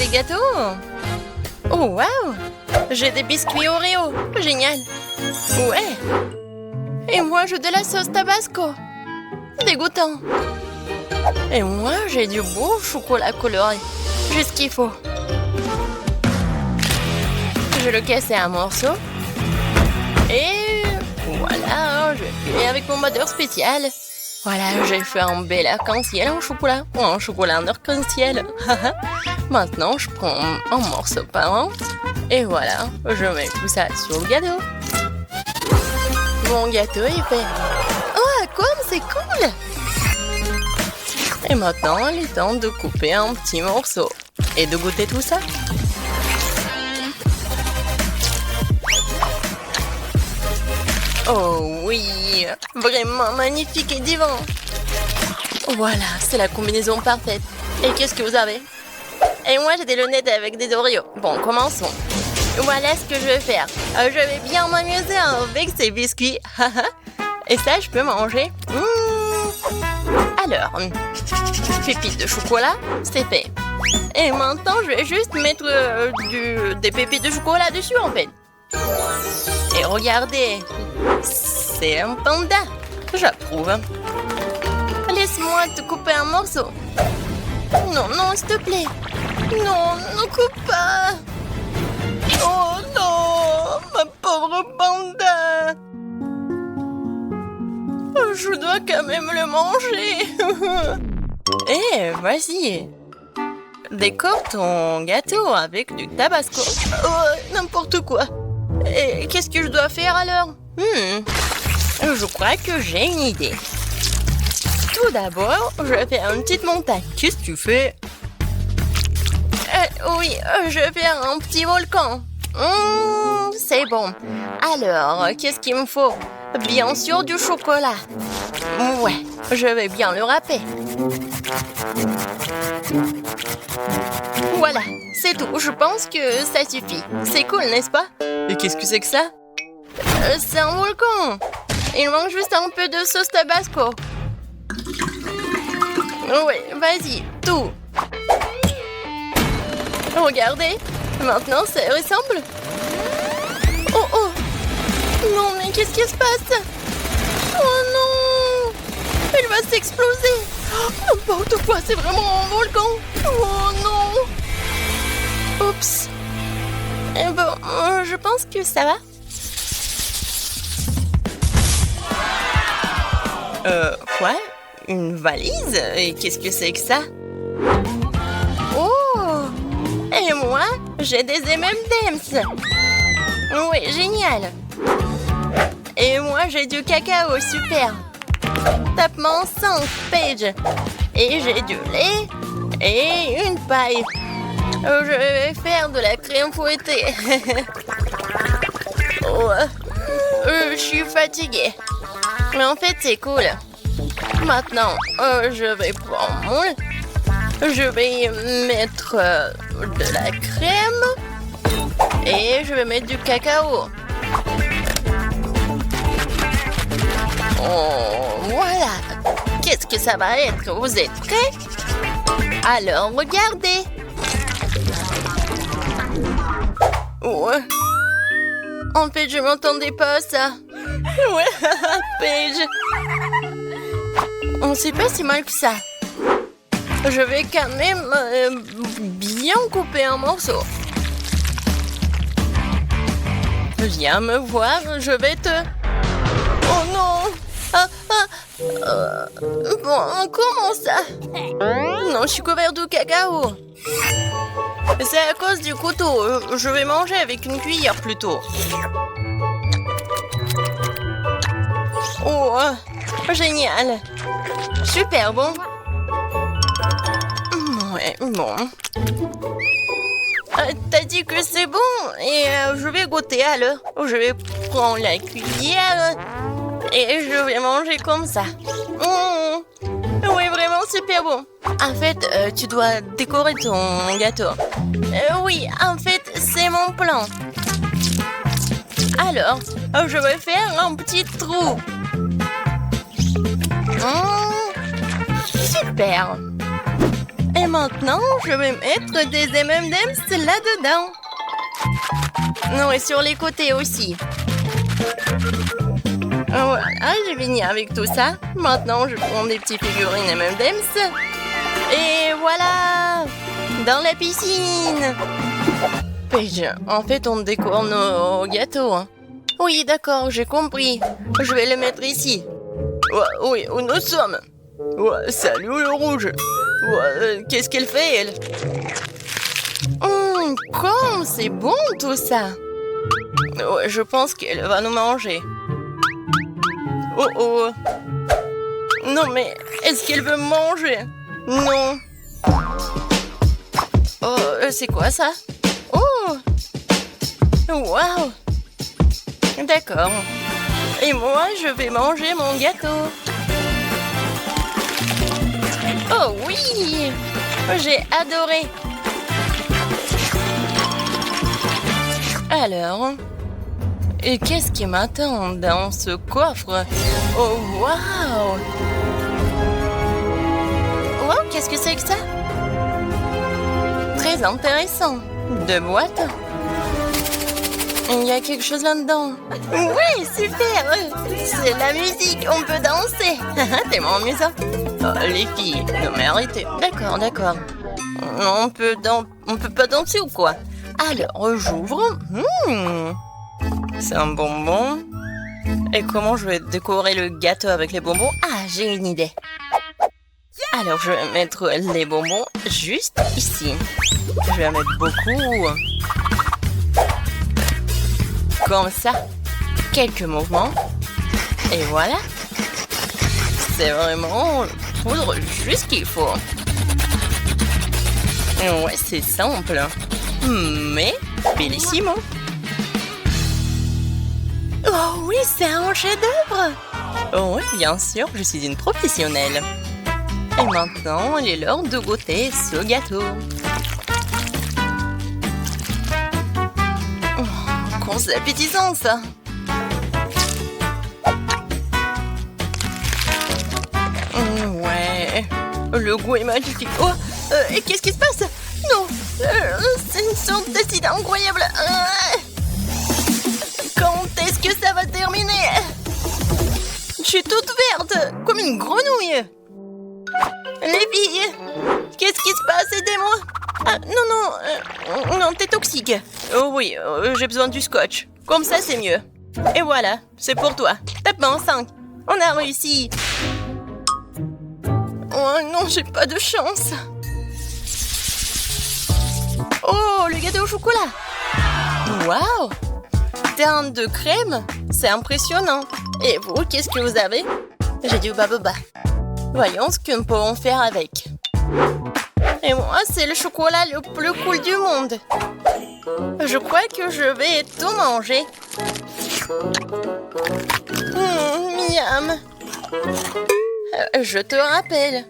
des gâteaux. Oh, waouh! J'ai des biscuits Oreo. Génial. Ouais. Et moi, j'ai de la sauce Tabasco. Dégoûtant. Et moi, j'ai du beau chocolat coloré. Juste ce qu'il faut. Je le casse en morceaux. Et voilà, je vais filer avec mon batteur spécial. Voilà, j'ai fait un bel arc-en-ciel en chocolat. Ou un chocolat en arc-en-ciel. Maintenant, je prends un morceau par un. Et voilà, je mets tout ça sur le gâteau. Mon gâteau est fait. Oh, comme c'est cool! Et maintenant, il est temps de couper un petit morceau. Et de goûter tout ça. Oh oui, vraiment magnifique et divin. Voilà, c'est la combinaison parfaite. Et qu'est-ce que vous avez? Et moi, j'ai des lunettes avec des Oreos. Bon, commençons. Voilà ce que je vais faire. Je vais bien m'amuser avec ces biscuits. Et ça, je peux manger. Alors, pépites de chocolat, c'est fait. Et maintenant, je vais juste mettre des pépites de chocolat dessus, en fait. Et regardez, c'est un panda. J'approuve. Laisse-moi te couper un morceau. Non, non, s'il te plaît. Non, ne coupe pas. Oh non, ma pauvre panda. Je dois quand même le manger. Eh, vas-y. Décore ton gâteau avec du tabasco. Oh, n'importe quoi. Et qu'est-ce que je dois faire alors? Je crois que j'ai une idée. Tout d'abord, je vais faire une petite montagne. Qu'est-ce que tu fais? Oui, je vais faire un petit volcan. C'est bon. Alors, qu'est-ce qu'il me faut? Bien sûr, du chocolat. Ouais, je vais bien le râper. Voilà, c'est tout. Je pense que ça suffit. C'est cool, n'est-ce pas? Et qu'est-ce que c'est que ça? C'est un volcan. Il manque juste un peu de sauce Tabasco. Oui, vas-y, tout. Regardez, maintenant ça ressemble. Oh oh. Non, mais qu'est-ce qui se passe? Oh non! Il va s'exploser! N'importe quoi, c'est vraiment un volcan! Oh non! Oups! Et bon, je pense que ça va. Quoi? Une valise? Et qu'est-ce que c'est que ça? Oh! Et moi, j'ai des M&M's! Oui, génial! Et moi, j'ai du cacao, super. Tapement 5, Paige. Et j'ai du lait et une paille. Je vais faire de la crème fouettée. Oh, je suis fatiguée. Mais en fait, c'est cool. Maintenant, je vais prendre mon lait. Je vais mettre de la crème. Et je vais mettre du cacao. Oh, voilà. Qu'est-ce que ça va être? Vous êtes prêts? Alors, regardez. Ouais. En fait, je m'entendais pas ça. Ouais, Paige. On sait pas si mal que ça. Je vais quand même bien couper un morceau. Viens me voir, je vais te... Oh non! Bon, comment ça? Non, je suis couvert de cacao. C'est à cause du couteau. Je vais manger avec une cuillère plutôt. Oh, génial. Super bon. Ouais, bon. T'as dit que c'est bon et je vais goûter alors. Je vais prendre la cuillère et je vais manger comme ça. Oui, vraiment super bon. En fait, tu dois décorer ton gâteau. Oui, en fait, c'est mon plan. Alors, je vais faire un petit trou. Super. Et maintenant, je vais mettre des M&M's là-dedans. Non, et sur les côtés aussi. Voilà, j'ai fini avec tout ça. Maintenant, je prends des petites figurines M&M's. Et voilà! Dans la piscine! Paige, en fait, on décore nos gâteaux. Hein. Oui, d'accord, j'ai compris. Je vais les mettre ici. Ouais, oui, où nous sommes. Ouais, salut le rouge. Ouais, qu'est-ce qu'elle fait, elle? Comme c'est bon tout ça. Ouais, je pense qu'elle va nous manger. Oh oh. Non mais, est-ce qu'elle veut manger? Non. Oh, c'est quoi ça? Oh. Waouh. D'accord. Et moi, je vais manger mon gâteau. Oh oui! J'ai adoré. Alors, et qu'est-ce qui m'attend dans ce coffre? Oh waouh! Wow, qu'est-ce que c'est que ça? Très intéressant. Deux boîtes. Il y a quelque chose là-dedans. Oui, super! C'est la musique, on peut danser. Tellement amusant. Oh, les filles, non mais arrêtez. D'accord, d'accord. On peut pas danser ou quoi? Alors, j'ouvre. C'est un bonbon. Et comment je vais décorer le gâteau avec les bonbons? Ah, j'ai une idée. Alors, je vais mettre les bonbons juste ici. Je vais en mettre beaucoup. Comme ça. Quelques mouvements. Et voilà. C'est vraiment poudre juste qu'il faut. Ouais, c'est simple. Mais bellissimo. Oh oui, c'est un chef-d'œuvre. Oh oui, bien sûr, je suis une professionnelle. Et maintenant, il est l'heure de goûter ce gâteau. Oh, c'est appétissant ça. Ouais, le goût est magnifique. Oh, et qu'est-ce qui se passe? Non, c'est une sorte d'acide incroyable. Quand est-ce que ça va terminer? Je suis toute verte, comme une grenouille. Les filles, qu'est-ce qui se passe? Aidez-moi. Ah, non, non, t'es toxique. Oh oui, j'ai besoin du scotch. Comme ça, c'est mieux. Et voilà, c'est pour toi. Tape-moi en 5. On a réussi. Oh non, j'ai pas de chance. Oh, le gâteau au chocolat. Waouh! Teinte de crème, c'est impressionnant. Et vous, qu'est-ce que vous avez? J'ai du baboba. Voyons ce que nous pouvons faire avec. Et moi, c'est le chocolat le plus cool du monde. Je crois que je vais tout manger. Miam. Je te rappelle,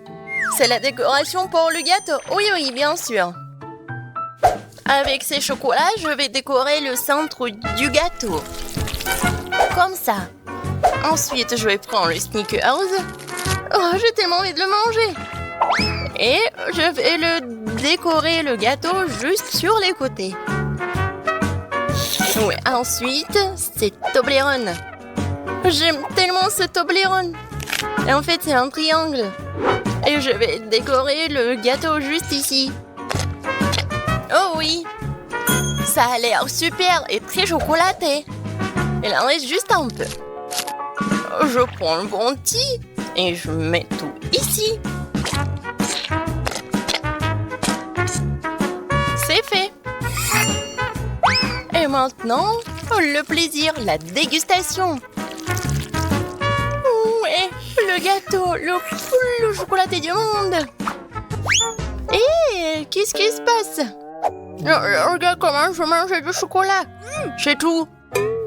c'est la décoration pour le gâteau. Oui, oui, bien sûr. Avec ces chocolats, je vais décorer le centre du gâteau. Comme ça. Ensuite, je vais prendre le Snickers. Oh, j'ai tellement envie de le manger. Et je vais le décorer le gâteau juste sur les côtés. Oui, ensuite, c'est Toblerone. J'aime tellement ce Toblerone. Et en fait, c'est un triangle. Et je vais décorer le gâteau juste ici. Oh oui. Ça a l'air super et très chocolaté. Il en reste juste un peu. Je prends le bounty et je mets tout ici. C'est fait. Et maintenant, le plaisir, la dégustation. Ouais, le gâteau le plus chocolaté du monde. Et qu'est-ce qui se passe? Regarde comment je mange du chocolat. C'est tout.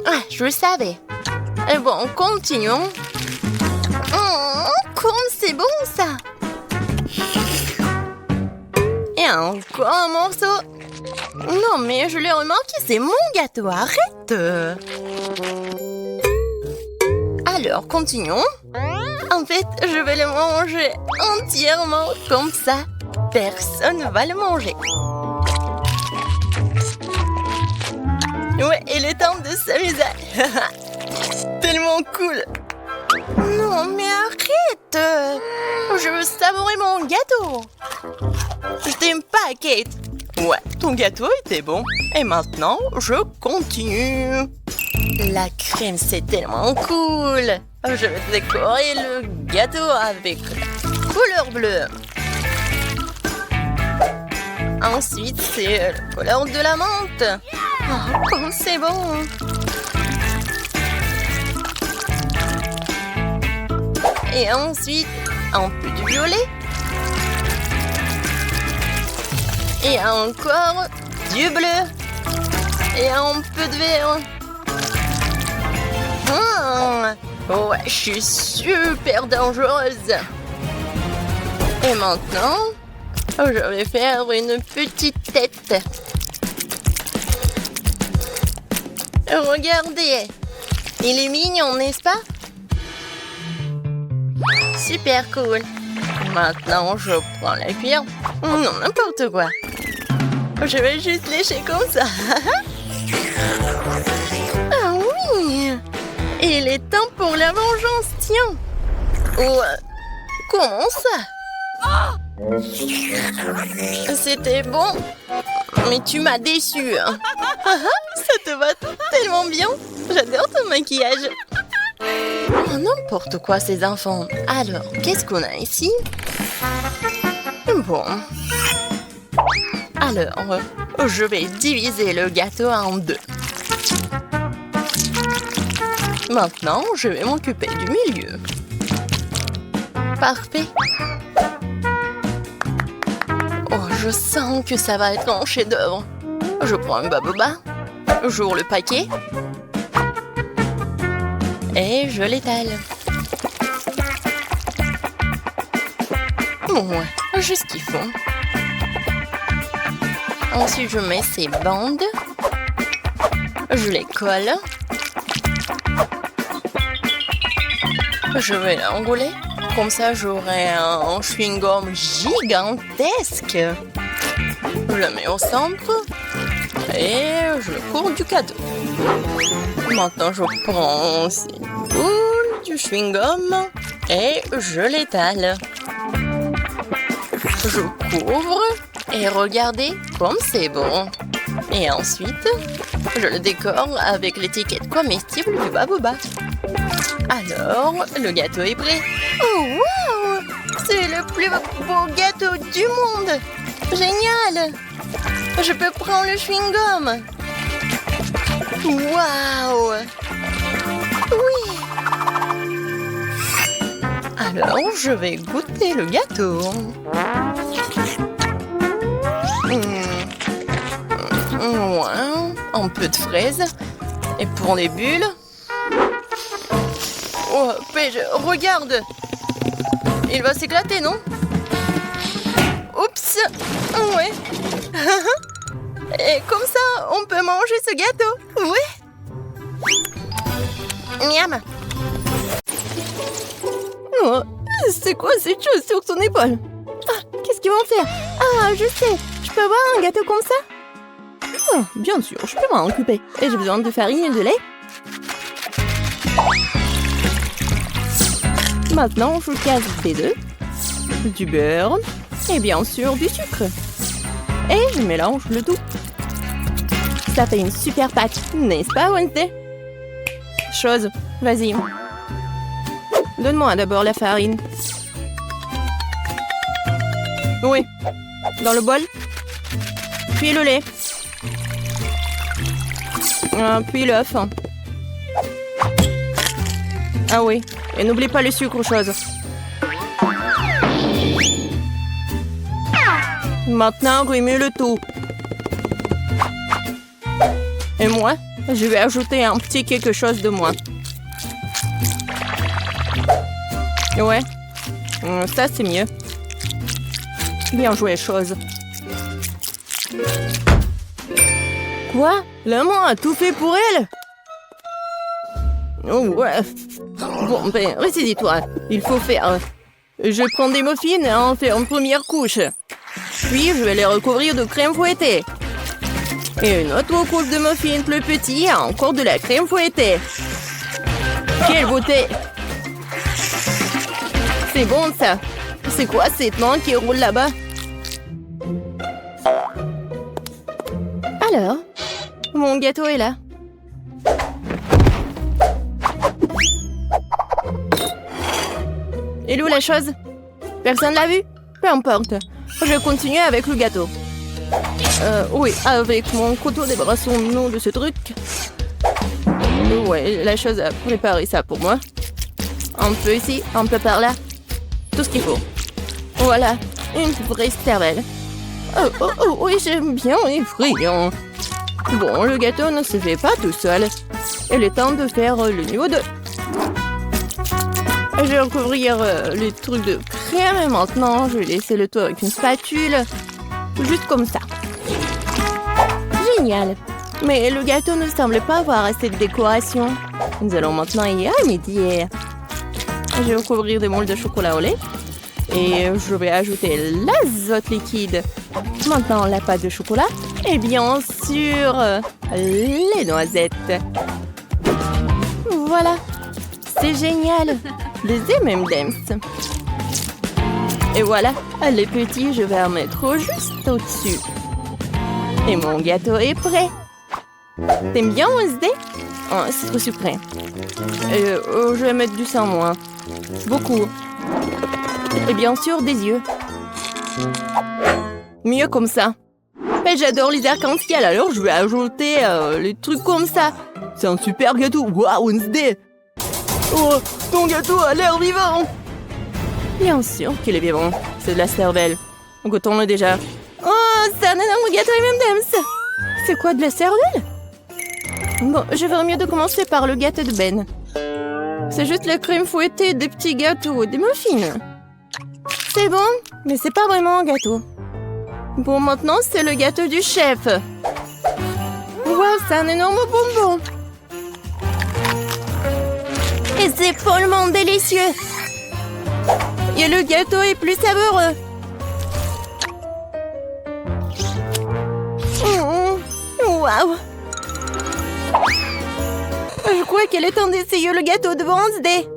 Ah, je le savais. Et bon, continuons. Oh, comme c'est bon ça. Et encore un morceau. Non, mais je l'ai remarqué, c'est mon gâteau. Arrête. Alors, continuons. En fait, je vais le manger entièrement comme ça. personne va le manger. Ouais, il est temps de s'amuser. Tellement cool. Non, mais arrête. Je veux savourer mon gâteau. Je t'aime pas, Kate. Ouais, ton gâteau était bon. Et maintenant, je continue. La crème, c'est tellement cool. Je vais décorer le gâteau avec la couleur bleue. Ensuite, c'est la couleur de la menthe. Oh, comme c'est bon. Et ensuite, un peu de violet. Et encore du bleu. Et un peu de vert. Ouais, je suis super dangereuse. Et maintenant, je vais faire une petite tête. Regardez, il est mignon, n'est-ce pas? Super cool. Maintenant, je prends la cuillère. Non, n'importe quoi. Je vais juste lécher comme ça. Ah oui! Il est temps pour la vengeance, tiens. Ouais. Comment ça? C'était bon, mais tu m'as déçue. Ça te va tellement bien. J'adore ton maquillage. Oh, n'importe quoi, ces enfants. Alors, qu'est-ce qu'on a ici? Bon. Alors, je vais diviser le gâteau en deux. Maintenant, je vais m'occuper du milieu. Parfait. Oh, je sens que ça va être un chef-d'œuvre. Je prends un baboba, j'ouvre le paquet et je l'étale. Ouais, juste ce qu'il faut. Ensuite, je mets ces bandes. Je les colle. Je vais l'enrouler. Comme ça, j'aurai un chewing-gum gigantesque. Je le mets au centre. Et je le cours du cadeau. Maintenant, je prends cette boule du chewing-gum et je l'étale. Je couvre et regardez comme c'est bon. Et ensuite, je le décore avec l'étiquette comestible du baboba. Alors, le gâteau est prêt. Oh, wow! C'est le plus beau gâteau du monde! Génial! Je peux prendre le chewing-gum. Waouh! Oui! Alors, je vais goûter le gâteau. Ouais, un peu de fraises. Et pour les bulles... Oh, Paige, regarde! Il va s'éclater, non? Oups! Ouais! Et comme ça, on peut manger ce gâteau! Oui! Miam! Oh, c'est quoi cette chose sur son épaule? Ah, qu'est-ce qu'ils vont faire? Ah, je sais! Je peux avoir un gâteau comme ça? Oh, bien sûr, je peux m'en occuper. Et j'ai besoin de farine et de lait. Maintenant, je casse des œufs, du beurre et bien sûr du sucre. Et je mélange le tout. Ça fait une super pâte, n'est-ce pas, Wednesday? Chose, vas-y. Donne-moi d'abord la farine. Oui, dans le bol. Puis le lait. Puis l'œuf. Ah oui, et n'oublie pas le sucre, chose. Maintenant, remue le tout. Et moi, je vais ajouter un petit quelque chose de moi. Ouais, ça c'est mieux. Bien joué, chose. Quoi? Maman a tout fait pour elle? Oh ouais. Bon, ben, ressaisis-toi. Il faut faire... Je prends des muffins et en fais une première couche. Puis, je vais les recouvrir de crème fouettée. Et une autre couche de muffins plus petit, encore de la crème fouettée. Quelle beauté! C'est bon, ça. C'est quoi cette main qui roule là-bas? Alors, mon gâteau est là. Et où la chose? Personne l'a vu? Peu importe. Je continue avec le gâteau. Oui, avec mon couteau débarrassons-nous de ce truc. Ouais, la chose a préparé ça pour moi. Un peu ici, un peu par là. Tout ce qu'il faut. Voilà, une vraie cervelle. Oui, j'aime bien effrayant. Bon, le gâteau ne se fait pas tout seul. Il est temps de faire le niveau 2. Je vais recouvrir les trucs de crème et maintenant je vais laisser le tout avec une spatule. Juste comme ça. Génial. Mais le gâteau ne semble pas avoir assez de décoration. Nous allons maintenant y remédier. Je vais recouvrir des moules de chocolat au lait. Et je vais ajouter l'azote liquide. Maintenant, la pâte de chocolat. Et bien sûr, les noisettes. Voilà. C'est génial. Des M&M's. Et voilà, les petits, je vais en mettre juste au-dessus. Et mon gâteau est prêt. T'aimes bien Wednesday? Oh, c'est trop sucré. Je vais mettre du sang, moi. Beaucoup. Et bien sûr, des yeux. Mieux comme ça. Mais j'adore les arcs-en-ciel, alors je vais ajouter les trucs comme ça. C'est un super gâteau. Waouh, Wednesday! Oh, ton gâteau a l'air vivant! Bien sûr qu'il est vivant. C'est de la cervelle. Goûtons-le déjà. Oh, c'est un énorme gâteau M&M's. C'est quoi, de la cervelle? Bon, je ferais mieux de commencer par le gâteau de Ben. C'est juste la crème fouettée, des petits gâteaux, des muffins. C'est bon, mais c'est pas vraiment un gâteau. Bon, maintenant, c'est le gâteau du chef. Wow, c'est un énorme bonbon. Et c'est follement délicieux. Et le gâteau est plus savoureux. Waouh. Je crois qu'elle est temps d'essayer le gâteau de Wednesday.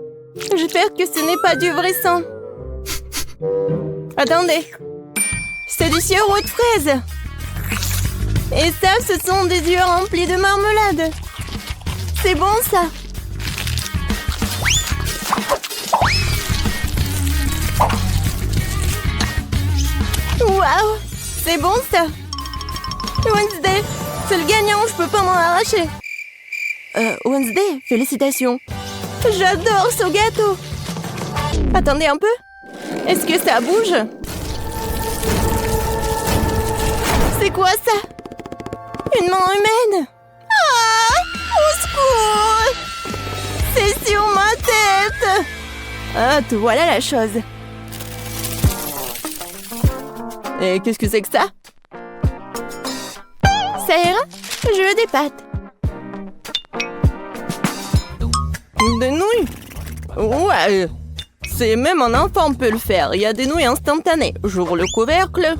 J'espère que ce n'est pas du vrai sang. Attendez. C'est du sirop de fraise. Et ça, ce sont des yeux remplis de marmelade. C'est bon, ça. Waouh, c'est bon, ça. Wednesday, c'est le gagnant, je peux pas m'en arracher. Wednesday, félicitations. J'adore ce gâteau. Attendez un peu. Est-ce que ça bouge? C'est quoi ça? Une main humaine? Ah! Au secours! C'est sur ma tête! Ah, te voilà la chose. Et qu'est-ce que c'est que ça? Ça ira? Je veux des pâtes. Des nouilles? Ouais. C'est même un enfant peut le faire. Il y a des nouilles instantanées. J'ouvre le couvercle.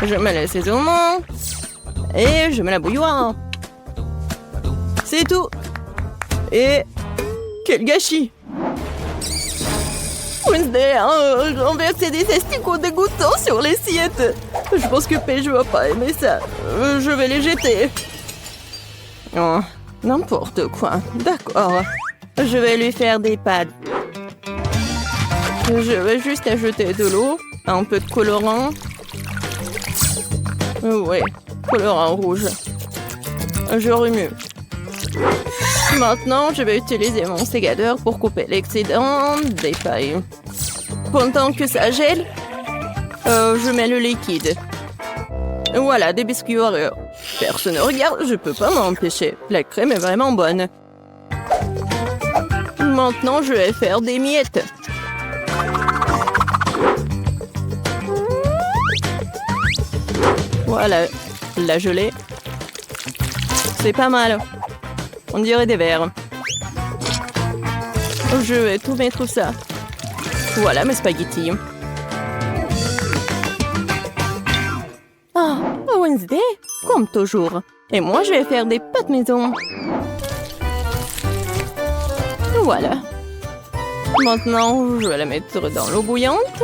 Je mets l'assaisonnement. Et je mets la bouilloire. C'est tout. Et quel gâchis! Wednesday a renversé des asticots dégoûtants sur l'assiette. Je pense que Paige va pas aimer ça. Je vais les jeter. Oh, n'importe quoi. D'accord. Je vais lui faire des pâtes. Je vais juste ajouter de l'eau, un peu de colorant. Oui, colorant rouge. Je remue. Maintenant, je vais utiliser mon sécateur pour couper l'excédent des pailles. Pendant que ça gèle, je mets le liquide. Voilà, des biscuits Oreo. Personne ne regarde, je peux pas m'empêcher. La crème est vraiment bonne. Maintenant, je vais faire des miettes. Voilà, la gelée. C'est pas mal. On dirait des verres. Je vais tout mettre ça. Voilà mes spaghettis. Wednesday, comme toujours. Et moi, je vais faire des pâtes maison. Voilà. Maintenant, je vais la mettre dans l'eau bouillante.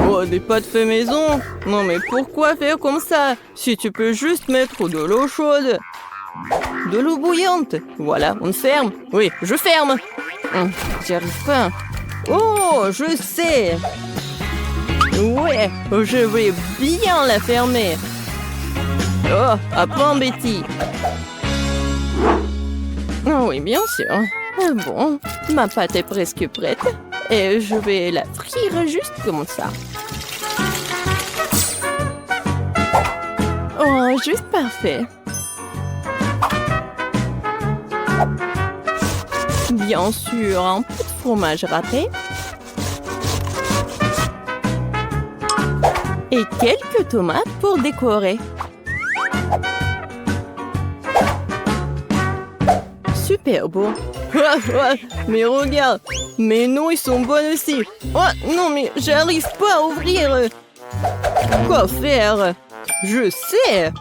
Oh, des pâtes fait maison? Non, mais pourquoi faire comme ça? Si tu peux juste mettre de l'eau chaude. De l'eau bouillante. Voilà, on ferme. Oui, je ferme. J'y arrive pas. Oh, je sais. Ouais, je vais bien la fermer. Oh, apprends, Betty. Oh oui, bien sûr. Bon, ma pâte est presque prête. Et je vais la frire juste comme ça. Oh, juste parfait. Bien sûr, un peu de fromage râpé. Et quelques tomates pour décorer. Super beau. Mais regarde, mes noix ils sont bonnes aussi. Oh non, mais j'arrive pas à ouvrir. Quoi faire? Je sais.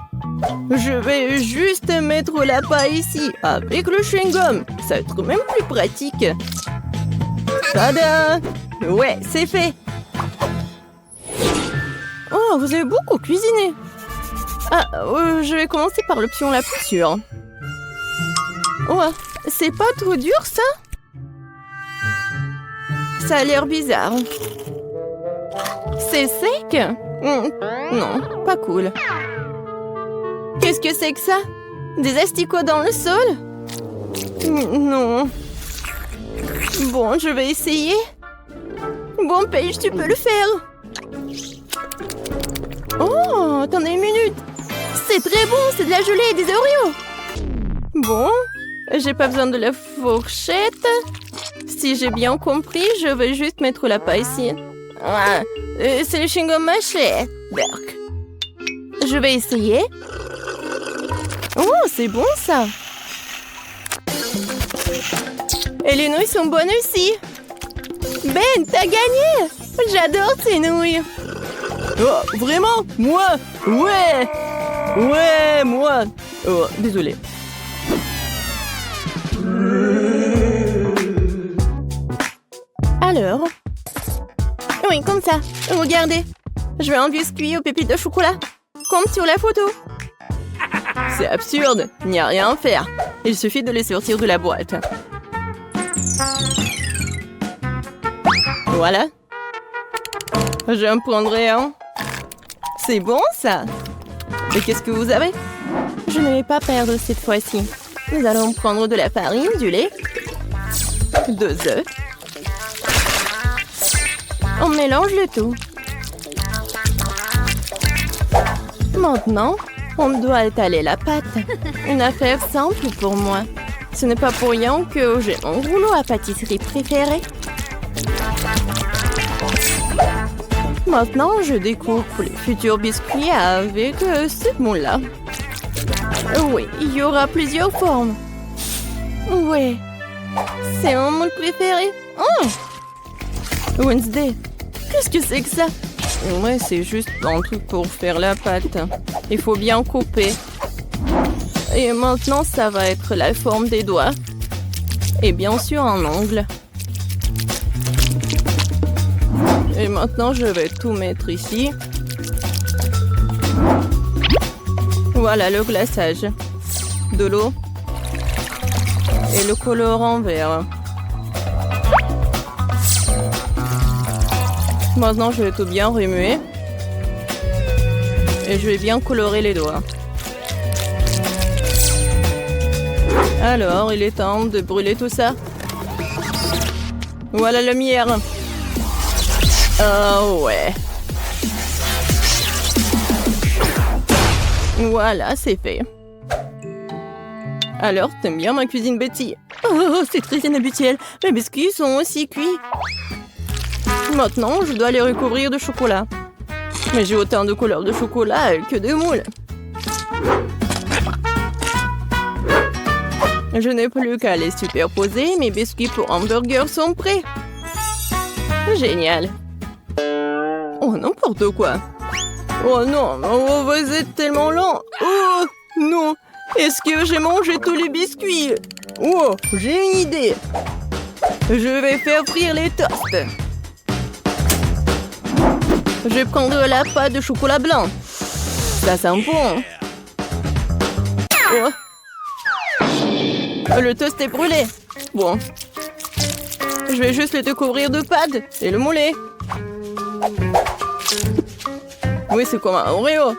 Je vais juste mettre la paille ici avec le chewing-gum. Ça va être même plus pratique. Tada! Ouais, c'est fait. Oh, vous avez beaucoup cuisiné. Ah, je vais commencer par l'option la plus sûre. Oh, c'est pas trop dur, ça? Ça a l'air bizarre. C'est sec? Non, pas cool. Qu'est-ce que c'est que ça? Des asticots dans le sol? Non. Bon, je vais essayer. Bon, Paige, tu peux le faire. Oh, attendez une minute. C'est très bon, c'est de la gelée et des Oreos. Bon, j'ai pas besoin de la fourchette. Si j'ai bien compris, je vais juste mettre la paille ici. Ah, c'est le chewing-gum mâché. Berk. Je vais essayer. Oh, c'est bon ça. Et les nouilles sont bonnes aussi. Ben, t'as gagné. J'adore ces nouilles. Oh, vraiment? Moi? Ouais. Ouais, moi. Oh, désolé. Alors? Oui, comme ça. Regardez. Je vais un biscuit aux pépites de chocolat. Comme sur la photo. C'est absurde. Il n'y a rien à faire. Il suffit de les sortir de la boîte. Voilà. J'en prendrai un. C'est bon, ça. Et qu'est-ce que vous avez? Je ne vais pas perdre cette fois-ci. Nous allons prendre de la farine, du lait, 2 œufs. On mélange le tout. Maintenant, on doit étaler la pâte. Une affaire simple pour moi. Ce n'est pas pour rien que j'ai mon rouleau à pâtisserie préféré. Maintenant, je découpe les futurs biscuits avec ce moule-là. Oui, il y aura plusieurs formes. Ouais, c'est mon moule préféré. Oh! Wednesday, qu'est-ce que c'est que ça? Ouais, c'est juste un truc pour faire la pâte. Il faut bien couper. Et maintenant, ça va être la forme des doigts. Et bien sûr, un ongle. Et maintenant, je vais tout mettre ici. Voilà le glaçage. De l'eau. Et le colorant vert. Maintenant, je vais tout bien remuer. Et je vais bien colorer les doigts. Alors, il est temps de brûler tout ça. Voilà la lumière. Oh ouais. Voilà, c'est fait. Alors, t'aimes bien ma cuisine, Betty? Oh, c'est très inhabituel. Mes biscuits sont aussi cuits. Maintenant, je dois les recouvrir de chocolat. Mais j'ai autant de couleurs de chocolat que de moules. Je n'ai plus qu'à les superposer. Mes biscuits pour hamburger sont prêts. Génial. Oh, n'importe quoi. Oh non, oh, vous êtes tellement lent. Oh non, est-ce que j'ai mangé tous les biscuits? Oh, j'ai une idée. Je vais faire frire les toasts. Je vais prendre la pâte de chocolat blanc. Ça sent bon. Oh. Le toast est brûlé. Bon. Je vais juste le couvrir de pâte et le mouler. Oui, c'est comme un Oreo.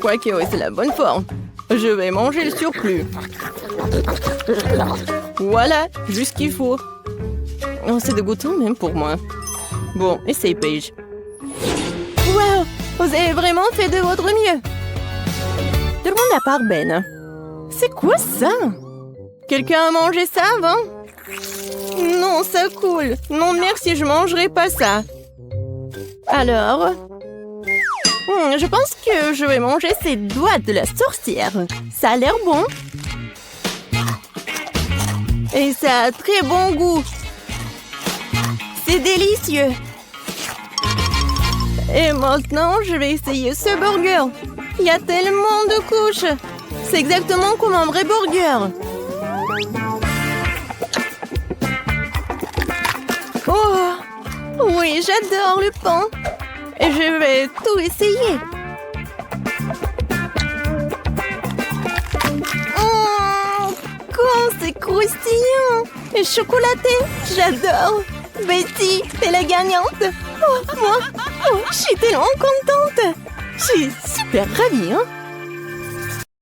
Quoique, oui, c'est la bonne forme. Je vais manger le surplus. Voilà, juste ce qu'il faut. Oh, c'est dégoûtant même pour moi. Bon, essaye, Paige. Wow, vous avez vraiment fait de votre mieux. Tout le monde à part Ben. C'est quoi ça? Quelqu'un a mangé ça avant? Non, ça coule. Non, merci, je mangerai pas ça. Alors... je pense que je vais manger ces doigts de la sorcière. Ça a l'air bon. Et ça a très bon goût. C'est délicieux. Et maintenant, je vais essayer ce burger. Il y a tellement de couches. C'est exactement comme un vrai burger. Oh, oui, j'adore le pain. Et je vais tout essayer. Oh, comme c'est croustillant. Et chocolaté, j'adore. Betty, t'es la gagnante. Oh, moi, je suis tellement contente. Je suis super ravie, hein.